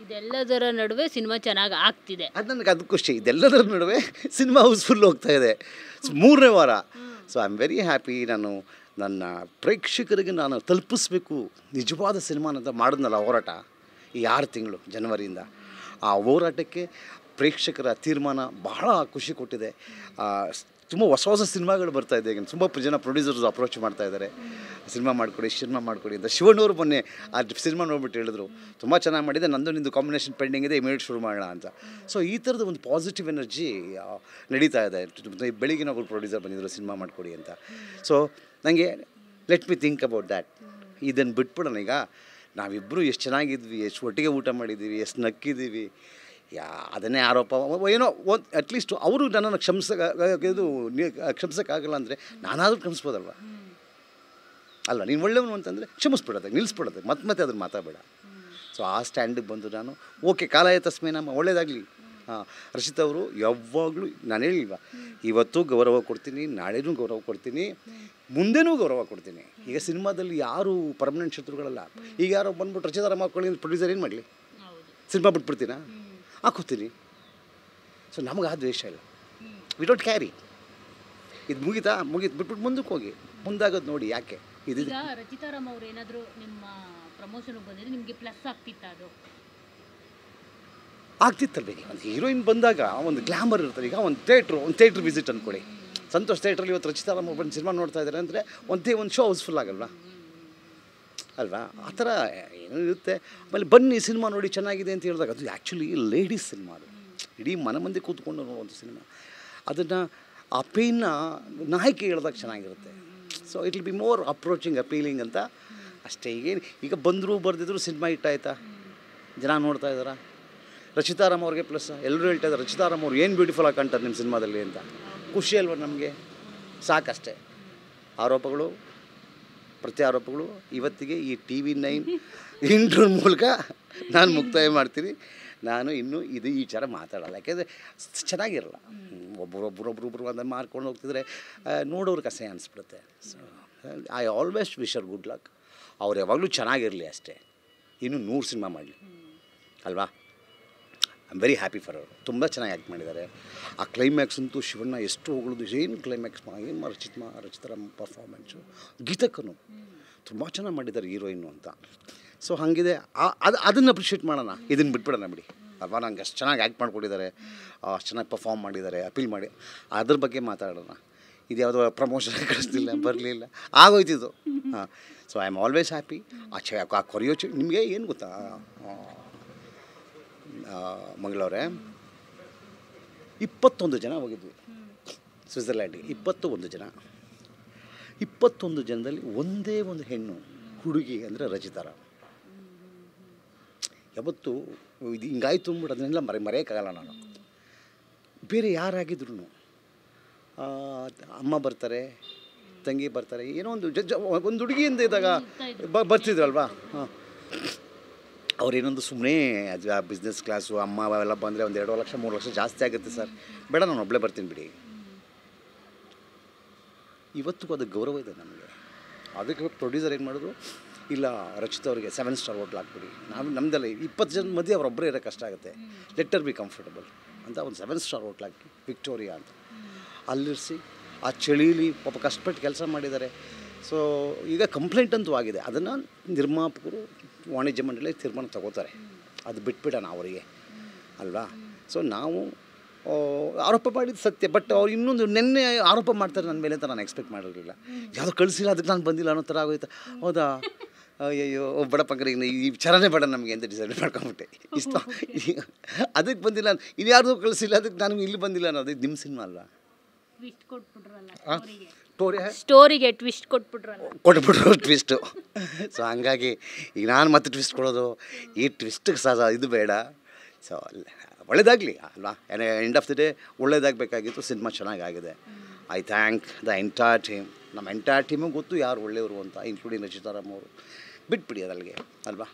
ಇದೆಲ್ಲದರ ನಡುವೆ ಸಿನಿಮಾ ಚೆನ್ನಾಗಿ ಆಗ್ತಿದೆ. ಅದು ನನಗೆ ಅದು ಖುಷಿ. ಇದೆಲ್ಲದರ ನಡುವೆ ಸಿನಿಮಾ ಹೌಸ್ಫುಲ್ ಹೋಗ್ತಾ ಇದೆ. 3ನೇ ವಾರ. So I am very happy. ನಾನು ನನ್ನ ಪ್ರೇಕ್ಷಕರಿಗೆ ನಾನು ತಲುಪಿಸ್ಬೇಕು ನಿಜವಾದ ಸಿನಿಮಾನ ಅಂತ ಮಾಡಿದ್ನಲ್ಲ ಹೋರಾಟ ಈ 6 ತಿಂಗಳು ಜನವರಿಯಿಂದ. ಆ ಹೋರಾಟಕ್ಕೆ ಪ್ರೇಕ್ಷಕರ ತೀರ್ಮಾನ ಬಹಳ ಖುಷಿ ಕೊಟ್ಟಿದೆ. ತುಂಬ ಹೊಸ ಸಿನಿಮಾಗಳು ಬರ್ತಾಯಿದೆ. ಈಗ ತುಂಬ ಜನ ಪ್ರೊಡ್ಯೂಸರ್ಸ್ ಅಪ್ರೋಚ್ ಮಾಡ್ತಾಯಿದ್ದಾರೆ, ಸಿನಿಮಾ ಮಾಡಿಕೊಡಿ ಅಂತ. ಶಿವಣ್ಣವರು ಮೊನ್ನೆ ಆ ಸಿನಿಮಾ ನೋಡ್ಬಿಟ್ಟು ಹೇಳಿದ್ರು, ತುಂಬ ಚೆನ್ನಾಗಿ ಮಾಡಿದೆ, ನಂದು ನಿಂದು ಕಾಂಬಿನೇಷನ್ ಪೆಂಡಿಂಗ್ ಇದೆ, ಇಮಿಡಿಯೇಟ್ ಶುರು ಮಾಡೋಣ ಅಂತ. ಸೊ ಈ ಥರದ ಒಂದು ಪಾಸಿಟಿವ್ ಎನರ್ಜಿ ನಡೀತಾ ಇದೆ. ಬೆಳಿಗ್ಗೆ ಒಬ್ಬರು ಪ್ರೊಡ್ಯೂಸರ್ ಬಂದಿದ್ದರು ಸಿನಿಮಾ ಮಾಡಿಕೊಡಿ ಅಂತ. ಸೊ ನನಗೆ let me think about that. ಇದನ್ನು ಬಿಟ್ಬಿಡೋಣ. ಈಗ ನಾವಿಬ್ಬರು ಎಷ್ಟು ಚೆನ್ನಾಗಿದ್ವಿ, ಎಷ್ಟು ಒಟ್ಟಿಗೆ ಊಟ ಮಾಡಿದ್ದೀವಿ, ಎಷ್ಟು ನಕ್ಕಿದ್ದೀವಿ. ಅದನ್ನೇ ಆರೋಪ ಏನೋ ಒಂದು ಅಟ್ಲೀಸ್ಟು ಅವರು ನನ್ನನ್ನು ಕ್ಷಮಿಸೋಕ್ಕಾಗಲ್ಲ ಅಂದರೆ ನಾನಾದರೂ ಕ್ಷಮಿಸ್ಬೋದಲ್ವ ಅಲ್ವ? ನೀನು ಒಳ್ಳೆಯವನು ಅಂತಂದರೆ ಕ್ಷಮಿಸ್ಬಿಡೋದಕ್ಕೆ ನಿಲ್ಲಿಸ್ಬಿಡೋದಕ್ಕೆ ಮತ್ತೆ ಅದನ್ನು ಮಾತಾಡಬೇಡ. ಸೊ ಆ ಸ್ಟ್ಯಾಂಡಿಗೆ ಬಂದು ನಾನು ಓಕೆ ಕಾಲಾಯ ತಸ್ಮೈ ನಮ್ಮ ಒಳ್ಳೆಯದಾಗಲಿ. ರಚಿತಾ ಅವರು ಯಾವಾಗಲೂ ನಾನು ಹೇಳಿಲ್ವ, ಇವತ್ತು ಗೌರವ ಕೊಡ್ತೀನಿ, ನಾಳೆನೂ ಗೌರವ ಕೊಡ್ತೀನಿ, ಮುಂದೆನೂ ಗೌರವ ಕೊಡ್ತೀನಿ. ಈಗ ಸಿನಿಮಾದಲ್ಲಿ ಯಾರು ಪರ್ಮನೆಂಟ್ ಶತ್ರುಗಳಲ್ಲ. ಈಗ ಯಾರೋ ಬಂದ್ಬಿಟ್ಟು ರಚಿತಾ ರಾಮ್ ಹಾಕ್ಕೊಳ್ಳಿ ಪ್ರೊಡ್ಯೂಸರ್ ಏನು ಮಾಡಲಿ? ಸಿನಿಮಾ ಬಿಟ್ಬಿಡ್ತೀನಾ? ಹಾಕೋತೀನಿ. ಸೊ ನಮಗೆ ಆ ದ್ವೇಷ ಇಲ್ಲ. We don't carry. ಇದು ಮುಗೀತು ಬಿಟ್ಬಿಟ್ಟು ಮುಂದಕ್ಕೆ ಹೋಗಿ ಮುಂದಾಗೋದು ನೋಡಿ. ಯಾಕೆ ಇದು ರಚಿತಾ ರಾಮ್ ಅವ್ರು ಏನಾದರೂ ನಿಮ್ಮ ಪ್ರಮೋಷನ್ಗೆ ಬಂದಿದ್ರೆ ನಿಮಗೆ ಪ್ಲಸ್ ಆಗ್ತಿತ್ತು? ಅದು ಆಗ್ತಿತ್ತಲ್ಲ. ಒಂದು ಹೀರೋಯಿನ್ ಬಂದಾಗ ಒಂದು ಗ್ಲಾಮರ್ ಇರ್ತದೆ. ಈಗ ಒಂದು ಥಿಯೇಟ್ರ್ ವಿಸಿಟ್ ಅಂದ್ಕೊಳ್ಳಿ. ಸಂತೋಷ್ ಥಿಯೇಟ್ರಲ್ಲಿ ಇವತ್ತು ರಚಿತಾ ರಾಮ್ ಬಂದು ಸಿನಿಮಾ ನೋಡ್ತಾ ಇದ್ದಾರೆ ಅಂದರೆ ಒಂದು ಶೋ ಹೌಸ್ಫುಲ್ ಆಗಲ್ವಾ ಅಲ್ವಾ? ಆ ಥರ ಏನೋ ಇರುತ್ತೆ. ಆಮೇಲೆ ಬನ್ನಿ ಸಿನಿಮಾ ನೋಡಿ ಚೆನ್ನಾಗಿದೆ ಅಂತ ಹೇಳಿದಾಗ ಅದು ಆ್ಯಕ್ಚುಲಿ ಲೇಡೀಸ್ ಸಿನಿಮಾ. ಅದು ಇಡೀ ಮನೆ ಮಂದಿ ಕೂತ್ಕೊಂಡು ನೋಡುವಂಥ ಸಿನಿಮಾ. ಅದನ್ನು ಆ ಪೇಯ್ನ ನಾಯಕಿ ಹೇಳಿದಾಗ ಚೆನ್ನಾಗಿರುತ್ತೆ. So it will be more approaching appealing ಅಂತ ಅಷ್ಟೇ. ಈಗ ಬಂದರೂ ಬರೆದಿದ್ರು ಸಿನಿಮಾ ಹಿಟ್ಟಾಯ್ತಾ? ಜನ ನೋಡ್ತಾ ಇದ್ದಾರಾ? ರಚಿತಾ ರಾಮ್ ಅವ್ರಿಗೆ ಪ್ಲಸ್. ಎಲ್ಲರೂ ಹೇಳ್ತಾ ಇದ್ದಾರೆ ರಚಿತಾ ರಾಮ್ ಅವ್ರು ಏನು ಬ್ಯೂಟಿಫುಲ್ ಆಗಿ ಕಾಣ್ತಾರೆ ನಿಮ್ಮ ಸಿನಿಮಾದಲ್ಲಿ ಅಂತ. ಖುಷಿ ಅಲ್ವ ನಮಗೆ? ಸಾಕಷ್ಟೇ. ಆರೋಪಗಳು ಪ್ರತ್ಯಾರೋಪಗಳು ಇವತ್ತಿಗೆ ಈ TV9 ಇಂಟ್ರೂ ಮೂಲಕ ನಾನು ಮುಕ್ತಾಯ ಮಾಡ್ತೀನಿ. ನಾನು ಇನ್ನೂ ಈ ವಿಚಾರ ಮಾತಾಡಲ್ಲ. ಯಾಕೆಂದರೆ ಚೆನ್ನಾಗಿರಲ್ಲ. ಒಬ್ಬರು ಅದನ್ನು ಮಾರ್ಕೊಂಡು ಹೋಗ್ತಿದ್ರೆ ನೋಡೋರಿಗೆ ಅಸಹ್ಯ ಅನಿಸ್ಬಿಡುತ್ತೆ. ಸೊ ಐ ಆಲ್ವೇಸ್ ವಿಶ್ ಅವರ್ ಗುಡ್ ಲಕ್. ಅವ್ರು ಯಾವಾಗಲೂ ಚೆನ್ನಾಗಿರಲಿ ಅಷ್ಟೇ. ಇನ್ನೂ 100 ಸಿನಿಮಾ ಮಾಡಲಿ ಅಲ್ವಾ? I am very happy for ಅವರು. ತುಂಬ ಚೆನ್ನಾಗಿ ಆ್ಯಕ್ಟ್ ಮಾಡಿದ್ದಾರೆ. ಆ ಕ್ಲೈಮ್ಯಾಕ್ಸ್ ಅಂತೂ ಶಿವಣ್ಣ ಎಷ್ಟು ಹೊಗಳದು. ಏನು ಕ್ಲೈಮ್ಯಾಕ್ಸ್ ಏನು ರಚಿತಾರಾಮ್ ಪರ್ಫಾರ್ಮೆನ್ಸು. ಗೀತಕ್ಕೂ ತುಂಬ ಚೆನ್ನಾಗಿ ಮಾಡಿದ್ದಾರೆ ಹೀರೋಯಿನ್ನು ಅಂತ. ಸೊ ಹಾಗಿದೆ. ಅದನ್ನು ಅಪ್ರಿಷಿಯೇಟ್ ಮಾಡೋಣ. ಇದನ್ನು ಬಿಟ್ಬಿಡೋಣ ಬಿಡಿ ಅಲ್ವಾ? ನಂಗೆ ಅಷ್ಟು ಚೆನ್ನಾಗಿ ಆ್ಯಕ್ಟ್ ಮಾಡಿಕೊಟ್ಟಿದ್ದಾರೆ, ಅಷ್ಟು ಚೆನ್ನಾಗಿ ಪರ್ಫಾರ್ಮ್ ಮಾಡಿದ್ದಾರೆ, ಅಪೀಲ್ ಮಾಡಿ ಅದ್ರ ಬಗ್ಗೆ ಮಾತಾಡೋಣ. ಇದು ಯಾವುದೋ ಪ್ರಮೋಷನ್ ಕಳಿಸ್ತಿಲ್ಲ, ಬರಲಿಲ್ಲ, ಆಗೋಯ್ತಿದ್ದು. ಹಾಂ. So I am always happy. ಆ ಕೊರಿಯೋ ನಿಮಗೆ ಏನು ಗೊತ್ತಾ ಮಂಗಳವರೇ, 21 ಜನ ಹೋಗಿದ್ವಿ ಸ್ವಿಟ್ಜರ್ಲ್ಯಾಂಡಿಗೆ. 21 ಜನ. 21 ಜನದಲ್ಲಿ ಒಂದೇ ಒಂದು ಹೆಣ್ಣು ಹುಡುಗಿ ಅಂದರೆ ರಚಿತಾ ರಾಮ್. ಯಾವತ್ತು ಇದು ಹಿಂಗಾಯ್ತು ಅಂದ್ಬಿಟ್ಟು ಅದನ್ನೆಲ್ಲ ಮರೆಯೋಕ್ಕಾಗಲ್ಲ ನಾನು. ಬೇರೆ ಯಾರಾಗಿದ್ರು ಅಮ್ಮ ಬರ್ತಾರೆ, ತಂಗಿ ಬರ್ತಾರೆ, ಏನೋ ಒಂದು ಹುಡುಗಿಯಿಂದ ಇದ್ದಾಗ ಬರ್ತಿದ್ರಲ್ವಾ? ಹಾಂ. ಅವ್ರೇನೊಂದು ಸುಮ್ಮನೆ ಅದು ಬಿಸ್ನೆಸ್ ಕ್ಲಾಸು ಅಮ್ಮ ಅವೆಲ್ಲ ಬಂದರೆ ಒಂದು 2 ಲಕ್ಷ 3 ಲಕ್ಷ ಜಾಸ್ತಿ ಆಗುತ್ತೆ ಸರ್, ಬೇಡ ನಾನು ಒಬ್ಬಳೇ ಬರ್ತೀನಿ ಬಿಡಿ. ಇವತ್ತಿಗೂ ಅದು ಗೌರವ ಇದೆ ನಮಗೆ. ಅದಕ್ಕೆ ಪ್ರೊಡ್ಯೂಸರ್ ಏನು ಮಾಡೋದು, ಇಲ್ಲ ರಚಿತಾ ಅವರಿಗೆ 7 ಸ್ಟಾರ್ ಹೋಟ್ಲ್ ಹಾಕ್ಬಿಡಿ. ನಾವು ನಮ್ಮದಲ್ಲ 20 ಜನ ಮಧ್ಯೆ ಅವರೊಬ್ಬರೇ ಇರೋಕ್ಕೆ ಕಷ್ಟ ಆಗುತ್ತೆ. ಲೆಟರ್ ಬಿ ಕಂಫರ್ಟಬಲ್ ಅಂತ ಒಂದು 7 ಸ್ಟಾರ್ ಹೋಟ್ಲ್ ಹಾಕಿ ವಿಕ್ಟೋರಿಯಾ ಅಂತ ಅಲ್ಲಿರಿಸಿ ಆ ಚಳೀಲಿ ಪಾಪ ಕಷ್ಟಪಟ್ಟು ಕೆಲಸ ಮಾಡಿದ್ದಾರೆ. ಸೊ ಈಗ ಕಂಪ್ಲೇಂಟ್ ಅಂತೂ ಆಗಿದೆ. ಅದನ್ನು ನಿರ್ಮಾಪಕರು ವಾಣಿಜ್ಯ ಮಂಡಳಿ ತೀರ್ಮಾನ ತಗೋತಾರೆ. ಅದು ಬಿಟ್ಬಿಡೋಣ ಅವರಿಗೆ ಅಲ್ವಾ? ಸೊ ನಾವು ಆರೋಪ ಮಾಡಿದ್ದು ಸತ್ಯ. ಬಟ್ ಅವ್ರು ಇನ್ನೊಂದು ನಿನ್ನೆ ಆರೋಪ ಮಾಡ್ತಾರೆ ನನ್ನ ಮೇಲೆ ಅಂತ ನಾನು ಎಕ್ಸ್ಪೆಕ್ಟ್ ಮಾಡಿರಲಿಲ್ಲ. ಯಾವುದೋ ಕಳಿಸಿಲ್ಲ ಅದಕ್ಕೆ ನಾನು ಬಂದಿಲ್ಲ ಅನ್ನೋ ಥರ ಆಗೋಯ್ತು. ಹೌದಾ? ಅಯ್ಯೋ ಬಡ ಪಕ್ಕರಿಗೆ ಈ ವಿಚಾರನೇ ಬೇಡ ನಮಗೆ ಅಂತ ಡಿಸೈಡ್ ಮಾಡ್ಕೊಂಬಿಟ್ಟೆ. ಇಷ್ಟ ಅದಕ್ಕೆ ಬಂದಿಲ್ಲ, ಇದು ಯಾರ್ದು ಕಳಿಸಿಲ್ಲ ಅದಕ್ಕೆ ನಾನು ಇಲ್ಲಿ ಬಂದಿಲ್ಲ ಅನ್ನೋದು ನಿಮ್ಮ ಸಿನಿಮಾ ಅಲ್ವಾ? ಸ್ಟೋರಿಗೆ ಟ್ವಿಸ್ಟ್ ಕೊಟ್ಬಿಟ್ರು ಟ್ವಿಸ್ಟು. ಸೊ ಹಂಗಾಗಿ ಈಗ ನಾನು ಮತ್ತೆ ಟ್ವಿಸ್ಟ್ ಕೊಡೋದು, ಈ ಟ್ವಿಸ್ಟಿಗೆ ಇದು ಬೇಡ. ಸೊ ಒಳ್ಳೇದಾಗಲಿ ಅಲ್ವಾ? ಎಂಡ್ ಆಫ್ ದಿ ಡೇ ಒಳ್ಳೇದಾಗಬೇಕಾಗಿತ್ತು. ಸಿನಿಮಾ ಚೆನ್ನಾಗಾಗಿದೆ. I thank the entire team. ನಮ್ಮ ಎಂಟೈರ್ ಟೀಮಿಗೆ ಗೊತ್ತು ಯಾರು ಒಳ್ಳೆಯವರು ಅಂತ, ಇನ್ಕ್ಲೂಡಿಂಗ್ ರಚಿತಾ ರಾಮ್ ಅವರು. ಬಿಟ್ಬಿಡಿ ಅದಲ್ಲಿಗೆ ಅಲ್ವಾ?